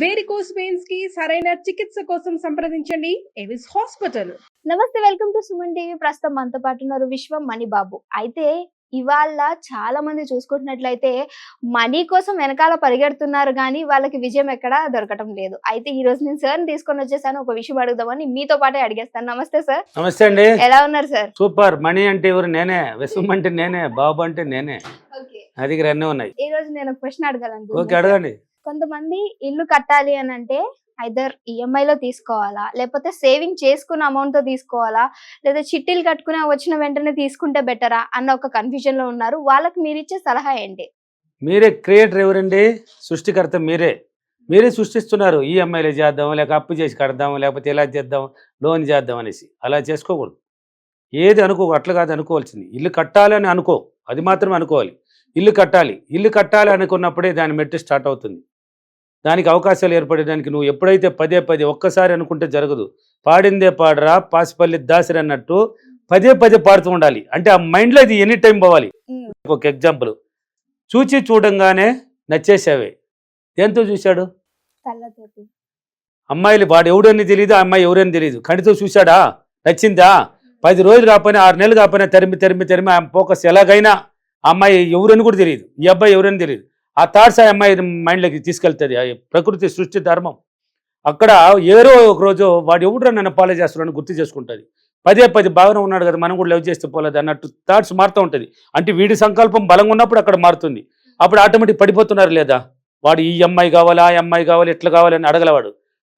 Varicose veins కి సరైన చికిత్స కోసం సంప్రదించండి ఎవిస్ హాస్పిటల్. నమస్తే, వెల్కమ్ టు సుమన్ టీవీ. ప్రస్తుతం మనతో పాటు ఉన్నారు విశ్వం మణిబాబు. అయితే ఇవాళ చాలా మంది చూసుకుంటున్నట్లయితే మనీ కోసం వెనకాల పరిగెడుతున్నారు కానీ వాళ్ళకి విజయం ఎక్కడా దొరకటం లేదు. అయితే ఈ రోజు నేను సార్ తీసుకొని వచ్చేసాను, ఒక విషయం అడుగుదామని మీతో పాటే అడిగేస్తాను. నమస్తే సార్. నమస్తే అండి. ఎలా ఉన్నారు సార్? సూపర్. మనీ అంటే ఎవరు? నేనే. విశ్వం అంటే నేనే. బాబు అంటే నేనే. అది అన్నీ ఉన్నాయి. ఈ రోజు నేను ఒక క్వశ్చన్ అడగాలనుకుంటున్నాను. ఓకే, అడగండి. కొంతమంది ఇల్లు కట్టాలి అని అంటే ఐదర్ ఈఎంఐ లో తీసుకోవాలా, లేకపోతే సేవింగ్ చేసుకున్న అమౌంట్ తో తీసుకోవాలా, లేదా చిట్టీలు కట్టుకుని వచ్చిన వెంటనే తీసుకుంటే బెటరా అన్న ఒక కన్ఫ్యూజన్ లో ఉన్నారు. వాళ్ళకి మీరు ఇచ్చే సలహా ఏంటి? మీరే క్రియేటర్ ఎవరండి? సృష్టికర్త మీరే సృష్టిస్తున్నారు. ఈఎంఐలు చేద్దాం, లేక అప్పు చేసి కడదాం, లేకపోతే ఇలా చేద్దాం, లోన్ చేద్దాం అనేసి. అలా చేసుకోకూడదు. ఏది అనుకో, అట్లా కాదు అనుకోవాల్సింది. ఇల్లు కట్టాలని అనుకో, అది మాత్రమే అనుకోవాలి. ఇల్లు కట్టాలి అనుకున్నప్పుడే దాని మెట్టు స్టార్ట్ అవుతుంది. దానికి అవకాశాలు ఏర్పడడానికి నువ్వు ఎప్పుడైతే పదే ఒక్కసారి అనుకుంటే జరగదు. పాడిందే పాడరా పాసిపల్లి దాసిరి అన్నట్టు పదే పాడుతూ ఉండాలి. అంటే ఆ మైండ్లో ఇది ఎనీ టైం పోవాలి. ఒక ఎగ్జాంపుల్, చూడంగానే నచ్చేసావే. దేంతో చూశాడు? అమ్మాయిలు వాడు ఎవడని తెలియదు, ఆ అమ్మాయి ఎవరని తెలియదు. కంటితో చూశాడా? నచ్చిందా? 10 రోజులు కాకపోయినా 6 నెలలు కాకపోయినా తరిమి ఆ ఫోకస్ ఎలాగైనా ఆ అమ్మాయి ఎవరని కూడా తెలియదు, ఈ అబ్బాయి ఎవరని తెలియదు. ఆ థాట్స్ ఆ అమ్మాయి మైండ్లోకి తీసుకెళ్తుంది. ప్రకృతి సృష్టి ధర్మం. అక్కడ ఏదో ఒక రోజు వాడు ఎవడో నన్ను ఫాలో చేస్తున్నాడని గుర్తు చేసుకుంటుంది. పదే బాగానే ఉన్నాడు కదా, మనం కూడా లవ్ చేస్తే పోలేదు అన్నట్టు థాట్స్ మారుతూ ఉంటుంది. అంటే వీడి సంకల్పం బలంగా ఉన్నప్పుడు అక్కడ మారుతుంది. అప్పుడు ఆటోమేటిక్ పడిపోతున్నారు లేదా? వాడు ఈ అమ్మాయి కావాలి, ఆ అమ్మాయి కావాలి, ఎట్లా కావాలి అని అడగలవాడు.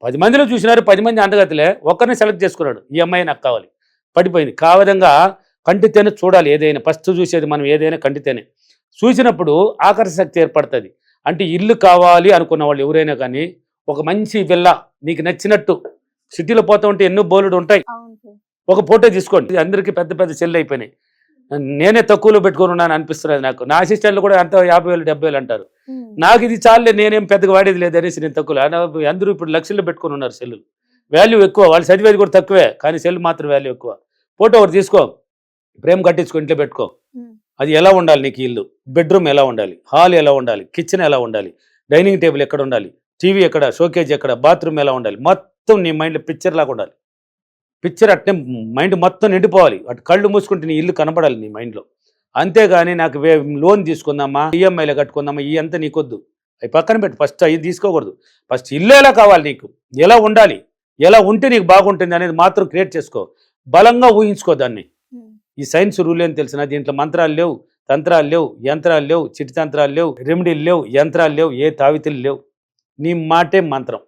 10 మందిలో చూసినారు, 10 మంది అందగతిలే, ఒక్కరిని సెలెక్ట్ చేసుకున్నాడు. ఈ అమ్మాయి నాకు కావాలి, పడిపోయింది. కావిధంగా కంటితేనే చూడాలి ఏదైనా. ఫస్ట్ చూసేది మనం ఏదైనా కంటితేనే. చూసినప్పుడు ఆకర్షశక్తి ఏర్పడుతుంది. అంటే ఇల్లు కావాలి అనుకున్న వాళ్ళు ఎవరైనా కానీ ఒక మంచి విల్లా నీకు నచ్చినట్టు, సిటీలో పోతా ఉంటే ఎన్నో బోలుడు ఉంటాయి, ఒక ఫోటో తీసుకోండి. అందరికీ పెద్ద సెల్ అయిపోయినాయి. నేనే తక్కువలో పెట్టుకుని ఉన్నాను అనిపిస్తున్నది నాకు. నా అసిస్టెంట్లు కూడా అంత 50,000 70,000 అంటారు. నాకు ఇది చాలే, నేనేం పెద్దగా వాడేది లేదు అనేసి నేను తక్కువ. అందరూ ఇప్పుడు లక్షల్లో పెట్టుకుని ఉన్నారు. సెల్లు వాల్యూ ఎక్కువ, వాళ్ళు చదివేది కూడా తక్కువే, కానీ సెల్ మాత్రం వాల్యూ ఎక్కువ. ఫోటో ఒకటి తీసుకో, ఫ్రేమ్ కట్టించుకో, ఇంట్లో పెట్టుకో. అది ఎలా ఉండాలి నీకు? ఇల్లు బెడ్రూమ్ ఎలా ఉండాలి, హాల్ ఎలా ఉండాలి, కిచెన్ ఎలా ఉండాలి, డైనింగ్ టేబుల్ ఎక్కడ ఉండాలి, టీవీ ఎక్కడ, షోకేజ్ ఎక్కడ, బాత్రూమ్ ఎలా ఉండాలి, మొత్తం నీ మైండ్లో పిక్చర్ లాగా ఉండాలి. పిక్చర్ అట్నే మైండ్ మొత్తం నిండిపోవాలి. అటు కళ్ళు మూసుకుంటే నీ ఇల్లు కనపడాలి నీ మైండ్లో. అంతేగాని నాకు లోన్ తీసుకుందామా, ఈఎంఐలో కట్టుకుందామా, ఈ అంతా నీకొద్దు. అవి పక్కన పెట్టు. ఫస్ట్ అవి తీసుకోకూడదు. ఫస్ట్ ఇల్లు ఎలా కావాలి నీకు, ఎలా ఉండాలి, ఎలా ఉంటే నీకు బాగుంటుంది అనేది మాత్రం క్రియేట్ చేసుకో. బలంగా ఊహించుకో దాన్ని. ఈ సైన్స్ రూల్ ఏం తెలిసిన, దీంట్లో మంత్రాలు లేవు, తంత్రాలు లేవు, యంత్రాలు లేవు, చిటి తంత్రాలు లేవు, రెమెడీలు లేవు, యంత్రాలు లేవు, ఏ తావితులు లేవు. నీ మాటే మంత్రం.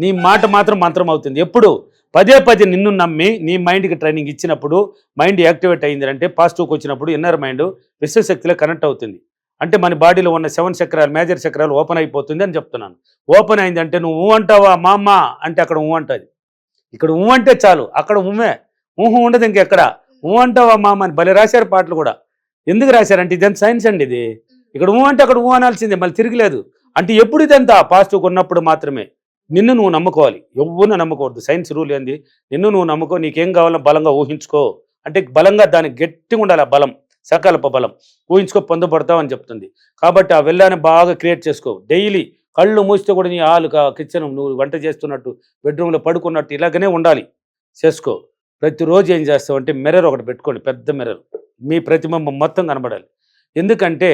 నీ మాట మాత్రం మంత్రం అవుతుంది. ఎప్పుడు పదే నిన్ను నమ్మి నీ మైండ్కి ట్రైనింగ్ ఇచ్చినప్పుడు మైండ్ యాక్టివేట్ అయింది అంటే, పాజిటివ్కి వచ్చినప్పుడు ఇన్నర్ మైండ్ విశ్వశక్తిలో కనెక్ట్ అవుతుంది. అంటే మన బాడీలో ఉన్న 7 చక్రాలు, మేజర్ చక్రాలు ఓపెన్ అయిపోతుంది అని చెప్తున్నాను. ఓపెన్ అయింది అంటే నువ్వు అంటావా మా అమ్మ అంటే అక్కడ అంటుంది. ఇక్కడ అంటే చాలు, అక్కడ ఊహ ఉండదు ఇంకెక్కడ. అంటావా మామ అని భలే రాశారు పాటలు కూడా. ఎందుకు రాశారంటే ఇదంతా సైన్స్ అండి. ఇది ఇక్కడ అంటే అక్కడ అనాల్సిందే, మళ్ళీ తిరిగిలేదు. అంటే ఎప్పుడు ఇదంతా పాజిటివ్గా ఉన్నప్పుడు మాత్రమే. నిన్ను నువ్వు నమ్ముకోవాలి, ఎవరిని నమ్ముకోవద్దు. సైన్స్ రూల్ ఏంది? నిన్ను నువ్వు నమ్ముకో, నీకేం కావాలో బలంగా ఊహించుకో. అంటే బలంగా దానికి గట్టిగా ఉండాలి, ఆ బలం, సకల్ప బలం. ఊహించుకో, పొందపడతావు అని చెప్తుంది. కాబట్టి ఆ వెళ్ళాన్ని బాగా క్రియేట్ చేసుకో. డైలీ కళ్ళు మూస్తే కూడా నీ హాల్, కిచెన్, నువ్వు వంట చేస్తున్నట్టు, బెడ్రూమ్లో పడుకున్నట్టు ఇలాగనే ఉండాలి. చేసుకో. ప్రతిరోజు ఏం చేస్తావు అంటే మిర్రర్ ఒకటి పెట్టుకోండి, పెద్ద మిర్రర్. మీ ప్రతిబింబం మొత్తం కనబడాలి. ఎందుకంటే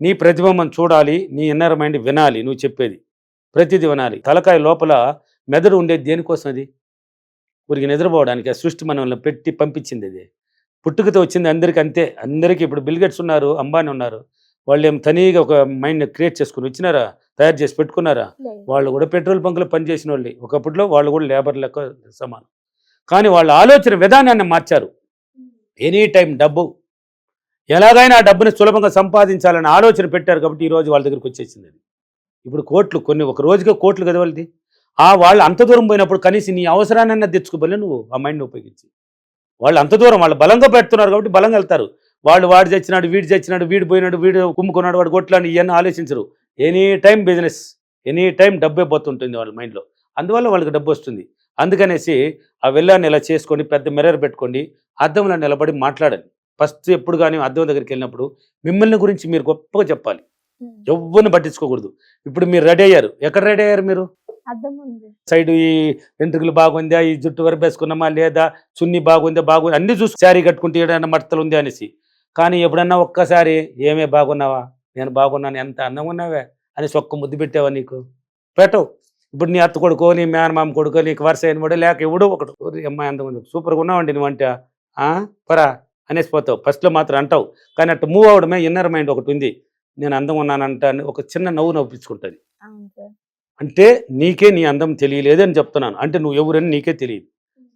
నీ ప్రతిబింబం చూడాలి, నీ ఇన్నర్ మైండ్ వినాలి, నువ్వు చెప్పేది ప్రతిదీ వినాలి. తలకాయ లోపల మెదడు ఉండేది దేనికోసం? అది ఊరికి నిద్రపోవడానికి. ఆ సృష్టి మనల్ని పెట్టి పంపించింది. అది పుట్టుకతో వచ్చింది అందరికీ. అంతే. అందరికీ ఇప్పుడు బిల్గేట్స్ ఉన్నారు, అంబానీ ఉన్నారు, వాళ్ళు ఏం తనీగా ఒక మైండ్ క్రియేట్ చేసుకుని వచ్చినారా, తయారు చేసి పెట్టుకున్నారా? వాళ్ళు కూడా పెట్రోల్ బంకులో పనిచేసిన వాళ్ళు. ఒకప్పట్లో వాళ్ళు కూడా లేబర్ లెక్క సమానం. కానీ వాళ్ళ ఆలోచన విధానాన్ని మార్చారు. ఎనీ టైం డబ్బు, ఎలాగైనా ఆ డబ్బుని సులభంగా సంపాదించాలని ఆలోచన పెట్టారు. కాబట్టి ఈరోజు వాళ్ళ దగ్గరికి వచ్చేసింది. అది ఇప్పుడు కోట్లు, కొన్ని ఒక రోజుగా కోట్లు కదా వాళ్ళది. వాళ్ళు అంత దూరం పోయినప్పుడు కనీసం నీ అవసరాన్ని తెచ్చుకోబోలే నువ్వు ఆ మైండ్ని ఉపయోగించి. వాళ్ళు అంత దూరం వాళ్ళు బలంగా పెడుతున్నారు కాబట్టి బలంగా వెళ్తారు. వాడు చచ్చినాడు, వీడు చచ్చినాడు, వీడు పోయినాడు, వీడు కుమ్ముకున్నాడు, వాడు కొట్లాని ఇవన్నీ ఆలోచించరు. Any time business, any time డబ్బే పోతుంటుంది వాళ్ళ మైండ్లో. అందువల్ల వాళ్ళకి డబ్బు వస్తుంది. అందుకనేసి ఆ వెళ్ళాన్ని ఇలా చేసుకొని పెద్ద మిర్రర్ పెట్టుకోండి, అద్దంలో నిలబడి మాట్లాడండి. ఫస్ట్ ఎప్పుడు కానీ అద్దం దగ్గరికి వెళ్ళినప్పుడు మిమ్మల్ని గురించి మీరు గొప్పగా చెప్పాలి. ఎవ్వరిని పట్టించుకోకూడదు. ఇప్పుడు మీరు రెడీ అయ్యారు, ఎక్కడ రెడీ అయ్యారు మీరు? అర్థం ఉంది. సైడ్ ఈ వెంట్రుకలు బాగుందా, ఈ జుట్టు వరకు వేసుకున్నామా లేదా, చున్ని బాగుంది అన్ని చూసి శారీ కట్టుకుంటే ఏదైనా మడతలు ఉంది అనేసి. కానీ ఎప్పుడన్నా ఒక్కసారి ఏమే బాగున్నావా, నేను బాగున్నాను, ఎంత అందంగా ఉన్నావే అని ఒక్క ముద్దు పెట్టావా? నీకు పెట్టవు. ఇప్పుడు నీ అత్త కొడుకో, నీ మేనమామ కొడుకో, నీకు వరుస అయిన వాడు లేక ఎవడో ఒకడు, అమ్మాయి అంత ఉంది, సూపర్గా ఉన్నావండి నువ్వంట పరా అనేసి పోతావు. ఫస్ట్లో మాత్రం అంటావు, కానీ అట్లా మూవ్ అవడమే ఇన్నర్ మైండ్ ఒకటి ఉంది. నేను అందం ఉన్నానంట అని ఒక చిన్న నవ్వు నవ్వించుకుంటుంది. అంటే నీకే నీ అందం తెలియలేదని చెప్తున్నాను. అంటే నువ్వు ఎవరని నీకే తెలియదు.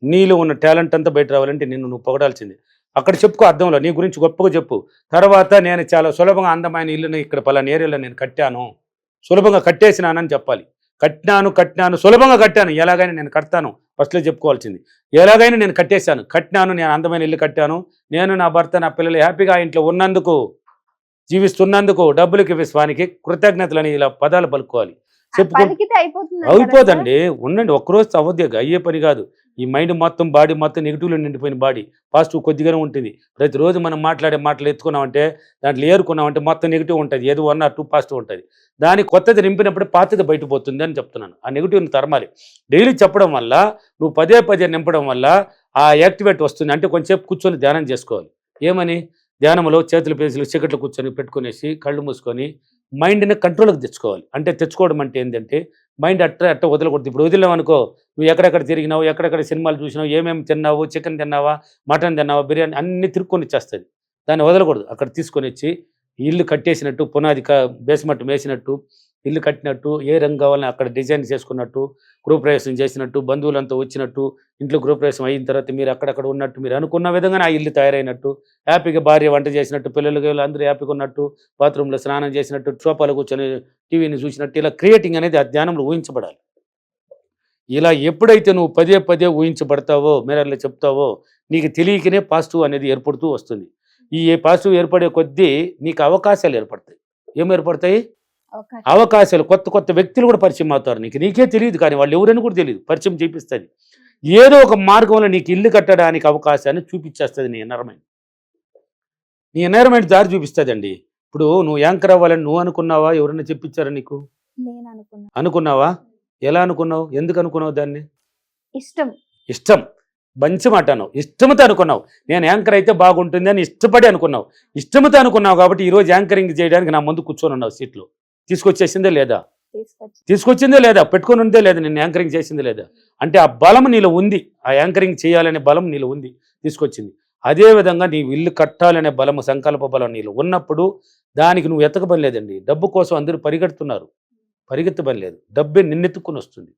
నీలో ఉన్న టాలెంట్ అంతా బయట రావాలంటే నువ్వు పొగడాల్సిందే. అక్కడ చెప్పుకో, అర్థంలో నీ గురించి గొప్పగా చెప్పు. తర్వాత నేను చాలా సులభంగా అందమైన ఇల్లుని ఇక్కడ పలానా ఏరియాలో నేను కట్టాను, సులభంగా కట్టేసినానని చెప్పాలి. కట్టినాను సులభంగా కట్టాను, ఎలాగైనా నేను కడతాను ఫస్ట్లో చెప్పుకోవాల్సింది. ఎలాగైనా నేను కట్టినాను, నేను అందమైన ఇల్లు కట్టాను, నేను నా భర్త నా పిల్లలు హ్యాపీగా ఇంట్లో ఉన్నందుకు, జీవిస్తున్నందుకు, డబ్బులకి విశ్వానికి కృతజ్ఞతలని ఇలా పదాలు పలుకోవాలి. అయిపోదండి, ఉండండి, ఒక్కరోజు అవద్దు, అయ్యే పని కాదు. ఈ మైండ్ మొత్తం, బాడీ మొత్తం నెగిటివ్లో నిండిపోయిన బాడీ, పాజిటివ్ కొద్దిగానే ఉంటుంది. ప్రతిరోజు మనం మాట్లాడే మాటలు ఎత్తుకున్నామంటే, దాంట్లో ఏరుకున్నామంటే మొత్తం నెగిటివ్ ఉంటుంది, ఏదో 1 or 2 పాజిటివ్ ఉంటుంది. దాని కొత్తది నింపినప్పుడు పాతది బయటపోతుంది అని చెప్తున్నాను. ఆ నెగిటివ్ని తరమాలి. డైలీ చెప్పడం వల్ల, నువ్వు పదే నింపడం వల్ల ఆ యాక్టివేట్ వస్తుంది. అంటే కొంచెంసేపు కూర్చొని ధ్యానం చేసుకోవాలి. ఏమని? ధ్యానంలో చేతులు పేసులు చీకట్లు కూర్చొని పెట్టుకునేసి కళ్ళు మూసుకొని మైండ్ని కంట్రోల్కి తెచ్చుకోవాలి. అంటే తెచ్చుకోవడం అంటే ఏంటంటే, మైండ్ అట్ట వదలకూడదు. ఇప్పుడు వదిలేవనుకో, నువ్వు ఎక్కడెక్కడ తిరిగినావు, ఎక్కడెక్కడ సినిమాలు చూసినావు, ఏమేమి తిన్నావు, చికెన్ తిన్నావా, మటన్ తిన్నావా, బిర్యానీ అన్నీ తిరుక్కొని ఇచ్చేస్తుంది. దాన్ని వదలకూడదు. అక్కడ తీసుకొని వచ్చి ఇల్లు కట్టేసినట్టు, పునాది బేస్మెంట్ వేసినట్టు, ఇల్లు కట్టినట్టు, ఏ రంగు కావాలని అక్కడ డిజైన్ చేసుకున్నట్టు, గృహప్రవేశం చేసినట్టు, బంధువులంతా వచ్చినట్టు, ఇంట్లో గృహప్రవేశం అయిన తర్వాత మీరు అక్కడక్కడ ఉన్నట్టు, మీరు అనుకున్న విధంగా ఆ ఇల్లు తయారైనట్టు, హ్యాపీగా భార్య వంట చేసినట్టు, పిల్లలు అందరూ హ్యాపీగా ఉన్నట్టు, బాత్రూంలో స్నానం చేసినట్టు, సోఫాలో కూర్చొని టీవీని చూసినట్టు, ఇలా క్రియేటింగ్ అనేది ఆ ధ్యానంలో ఊహించబడాలి. ఇలా ఎప్పుడైతే నువ్వు పదే ఊహించబడతావో, మిర్రర్లో చెప్తావో, నీకు తెలియకనే పాజిటివ్ అనేది ఏర్పడుతూ వస్తుంది. ఈ పాజిటివ్ ఏర్పడే కొద్దీ నీకు అవకాశాలు ఏర్పడతాయి. ఏం ఏర్పడతాయి? అవకాశాలు. కొత్త వ్యక్తులు కూడా పరిచయం అవుతారు. నీకే తెలియదు, కానీ వాళ్ళు ఎవరని కూడా తెలియదు, పరిచయం చేపిస్తుంది. ఏదో ఒక మార్గంలో నీకు ఇల్లు కట్టడానికి అవకాశాన్ని చూపించేస్తుంది నీ ఎన్వైరన్మెంట్. నీ ఎన్వైరన్మెంట్ దారి చూపిస్తుంది అండి. ఇప్పుడు నువ్వు యాంకర్ అవ్వాలని నువ్వు అనుకున్నావా? ఎవరైనా చెప్పించారా నీకు? అనుకున్నావా? ఎలా అనుకున్నావు? ఎందుకు అనుకున్నావు? దాన్ని ఇష్టం మంచి మాట అన్నావు. ఇష్టంతో అనుకున్నావు, నేను యాంకర్ అయితే బాగుంటుంది అని ఇష్టపడి అనుకున్నావు. ఇష్టంతో అనుకున్నావు కాబట్టి ఈరోజు యాంకరింగ్ చేయడానికి నా ముందు కూర్చొని ఉన్నావు సీట్లో. తీసుకొచ్చేసిందే లేదా? పెట్టుకొని ఉందే లేదా? నేను యాంకరింగ్ చేసిందే లేదా? అంటే ఆ బలం నీలో ఉంది, ఆ యాంకరింగ్ చేయాలనే బలం నీలో ఉంది, తీసుకొచ్చింది. అదేవిధంగా నీ ఇల్లు కట్టాలనే బలము, సంకల్ప బలం నీలో ఉన్నప్పుడు దానికి నువ్వు ఎత్తకబని లేదండి. డబ్బు కోసం అందరూ పరిగెత్తబని లేదు. డబ్బే నిన్నెత్తుకొని వస్తుంది.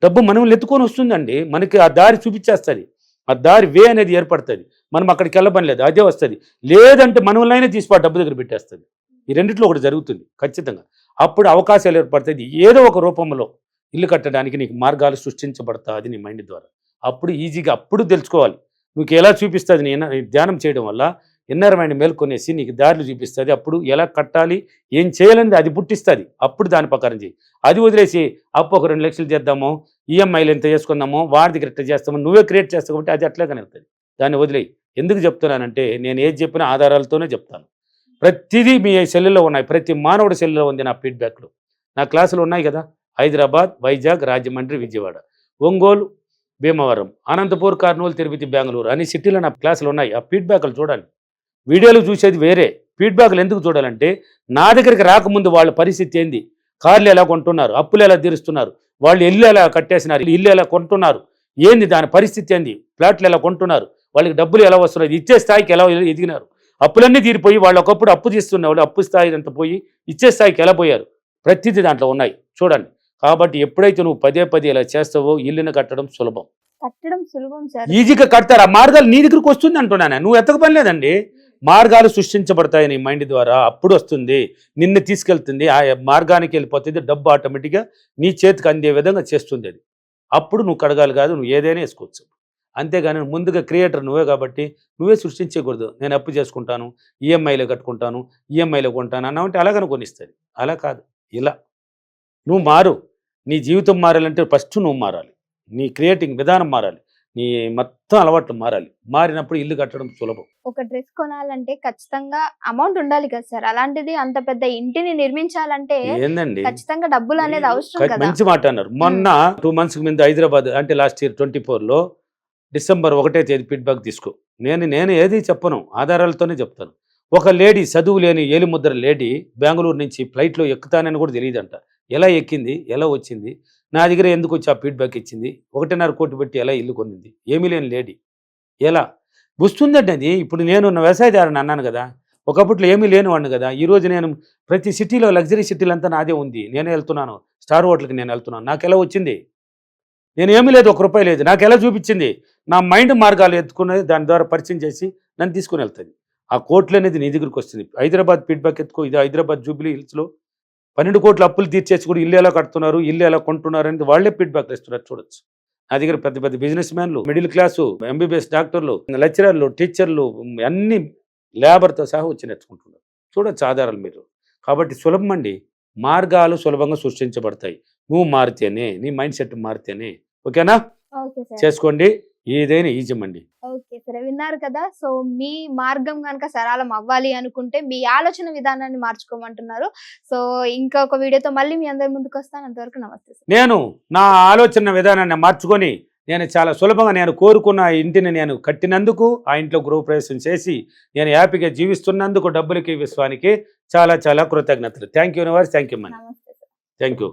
డబ్బు మనం ఎత్తుకొని వస్తుందండి. మనకి ఆ దారి చూపించేస్తుంది, ఆ దారి వే అనేది ఏర్పడుతుంది. మనం అక్కడికి వెళ్ళబని లేదు, అదే వస్తుంది. లేదంటే మనల్ని తీసిపో డబ్బు దగ్గర పెట్టేస్తుంది. ఈ రెండిట్లో ఒకటి జరుగుతుంది ఖచ్చితంగా. అప్పుడు అవకాశాలు ఏర్పడుతుంది. ఏదో ఒక రూపంలో ఇల్లు కట్టడానికి నీకు మార్గాలు సృష్టించబడతాది నీ మైండ్ ద్వారా. అప్పుడు ఈజీగా అప్పుడు తెలుసుకోవాలి. నీకు ఎలా చూపిస్తుంది నీ ధ్యానం చేయడం వల్ల. ఇన్నర్ మైండ్ మేల్కొనేసి నీకు దారులు చూపిస్తుంది. అప్పుడు ఎలా కట్టాలి, ఏం చేయాలని అది పుట్టిస్తుంది. అప్పుడు దాని ప్రకారం చేయి. అది వదిలేసి అప్పు ఒక 2 లక్షలు చేద్దాము, ఈఎంఐలు ఎంత చేసుకుందాము, వాడి దగ్గర ఎట్లా చేస్తాము, నువ్వే క్రియేట్ చేస్తావు కాబట్టి అది అట్లాగే వెళ్తుంది. దాన్ని వదిలేయి. ఎందుకు చెప్తున్నానంటే, నేను ఏది చెప్పినా ఆధారాలతోనే చెప్తాను. ప్రతిదీ మీ సెల్లులో ఉన్నాయి, ప్రతి మానవుడి సెల్లులో ఉంది నా ఫీడ్బ్యాక్లు. నా క్లాసులు ఉన్నాయి కదా, హైదరాబాద్, వైజాగ్, రాజమండ్రి, విజయవాడ, ఒంగోలు, భీమవరం, అనంతపూర్, కర్నూలు, తిరుపతి, బెంగళూరు అన్ని సిటీలో నా క్లాసులు ఉన్నాయి. ఆ ఫీడ్బ్యాక్లు చూడండి. వీడియోలు చూసేది వేరే, ఫీడ్బ్యాక్లు ఎందుకు చూడాలంటే, నా దగ్గరికి రాకముందు వాళ్ళ పరిస్థితి ఏంది, కార్లు ఎలా కొంటున్నారు, అప్పులు ఎలా తీరుస్తున్నారు, వాళ్ళు ఇల్లు ఎలా కట్టేసినారు, ఇల్లు ఎలా కొంటున్నారు, ఏంది దాని పరిస్థితి ఏంది, ఫ్లాట్లు ఎలా కొంటున్నారు, వాళ్ళకి డబ్బులు ఎలా వస్తున్నాయి, ఇచ్చే స్థాయికి ఎలా ఎదిగినారు, అప్పులన్నీ తీరిపోయి వాళ్ళు ఒకప్పుడు అప్పు తీస్తున్న వాళ్ళు అప్పు స్థాయి అంతా పోయి ఇచ్చే స్థాయికి ఎలా పోయారు, ప్రతిదీ దాంట్లో ఉన్నాయి చూడండి. కాబట్టి ఎప్పుడైతే నువ్వు పదే ఇలా చేస్తావో ఇల్లుని కట్టడం సులభం సార్. ఈజీగా కడతారు. ఆ మార్గాలు నీ దగ్గరికి వస్తుంది అంటున్నాను, నువ్వు ఎత్తక పని లేదండి. మార్గాలు సృష్టించబడతాయి నీ మైండ్ ద్వారా. అప్పుడు వస్తుంది, నిన్ను తీసుకెళ్తుంది, ఆ మార్గానికి వెళ్ళిపోతుంది. డబ్బు ఆటోమేటిక్గా నీ చేతికి అందే విధంగా చేస్తుంది అది. అప్పుడు నువ్వు కడగాలి కాదు, నువ్వు ఏదైనా వేసుకోవచ్చు. అంతేగాని ముందుగా క్రియేటర్ నువ్వే కాబట్టి నువ్వే సృష్టించకూడదు. నేను అప్పు చేసుకుంటాను, ఈఎంఐలో కట్టుకుంటాను, ఈఎంఐలో కొంటాను అన్నావంటే అలాగని కొనిస్తుంది. అలా కాదు, ఇలా నువ్వు మారు. నీ జీవితం మారాలంటే ఫస్ట్ నువ్వు మారాలి, నీ క్రియేటింగ్ విధానం మారాలి. నీ మొత్తం అలవాట్లు మారాలి. మారినప్పుడు ఇల్లు కట్టడం సులభం. ఒక డ్రెస్ కొనాలంటే ఖచ్చితంగా అమౌంట్ ఉండాలి కదా సార్. అలాంటిది అంత పెద్ద ఇంటిని నిర్మించాలంటే ఏందండి ఖచ్చితంగా డబ్బులు అనేది అవసరం కదా. మంచి మాట అన్నారు. మొన్న 2 months ముందు హైదరాబాద్ అంటే లాస్ట్ ఇయర్ 24లో December 1వ తేదీ ఫీడ్బ్యాక్ తీసుకో. నేను ఏది చెప్పను, ఆధారాలతోనే చెప్తాను. ఒక లేడీ, చదువు లేని ఏలిముద్ర లేడీ బెంగళూరు నుంచి ఫ్లైట్లో ఎక్కుతానని కూడా తెలియదంట. ఎలా ఎక్కింది, ఎలా వచ్చింది, నా దగ్గర ఎందుకు వచ్చి ఆ ఫీడ్బ్యాక్ ఇచ్చింది, 1.5 కోటి పెట్టి ఎలా ఇల్లు కొనింది, ఏమీ లేని లేడీ ఎలా వస్తుందండి అది. ఇప్పుడు నేను వ్యవసాయదారుని అన్నాను కదా, ఒకప్పట్లో ఏమీ లేనివాడిని కదా. ఈరోజు నేను ప్రతి సిటీలో, లగ్జరీ సిటీలు అంతా నాదే ఉంది. నేనే వెళ్తున్నాను, స్టార్ హోటల్కి నేను వెళ్తున్నాను. నాకు ఎలా వచ్చింది? నేను ఏమీ లేదు, ₹1 లేదు. నాకు ఎలా చూపించింది? నా మైండ్ మార్గాలు ఎత్తుకున్నది, దాని ద్వారా పరిచయం చేసి నన్ను తీసుకుని వెళ్తుంది. ఆ కోట్లు అనేది నీ దగ్గరికి వస్తుంది. హైదరాబాద్ ఫీడ్బ్యాక్ ఎత్తుకో. ఇది హైదరాబాద్ జూబ్లీ హిల్స్లో 12 కోట్ల అప్పులు తీర్చేసి కూడా ఇల్లు ఎలా కడుతున్నారు, ఇల్లు ఎలా కొంటున్నారు అనేది వాళ్ళే ఫీడ్బ్యాక్ ఇస్తున్నారు. చూడొచ్చు. నా దగ్గర పెద్ద పెద్ద బిజినెస్ మ్యాన్లు, మిడిల్ క్లాసు, MBBS డాక్టర్లు, లెక్చరర్లు, టీచర్లు, అన్ని లేబర్తో సహా వచ్చి నేర్చుకుంటున్నారు. చూడొచ్చు ఆధారాలు మీరు. కాబట్టి సులభం అండి, మార్గాలు సులభంగా సృష్టించబడతాయి. నువ్వు మారితేనే, నీ మైండ్ సెట్ మారితేనే. ఓకేనా? Okay sir. చేసుకోండి, ఏదైనా ఈజమండి. ఓకే సరే, విన్నారు కదా. సో మీ మార్గం కనుక సరళం అవ్వాలి అనుకుంటే మీ ఆలోచన విధానాన్ని మార్చుకోమంటున్నారు. సో ఇంకొక వీడియోతో మళ్ళీ మీ అందరి ముందుకు వస్తాను. అంతవరకు నమస్తే సార్. నేను నా ఆలోచన విధానాన్ని మార్చుకొని నేను చాలా సులభంగా నేను కోరుకున్న ఇంటిని నేను కట్టినందుకు, ఆ ఇంట్లో గృహప్రవేశం చేసి నేను హ్యాపీగా జీవిస్తున్నందుకు డబ్బులకి, విశ్వానికి చాలా చాలా కృతజ్ఞతలు. Thank you universe, thank you money, నమస్తే సార్. Thank you.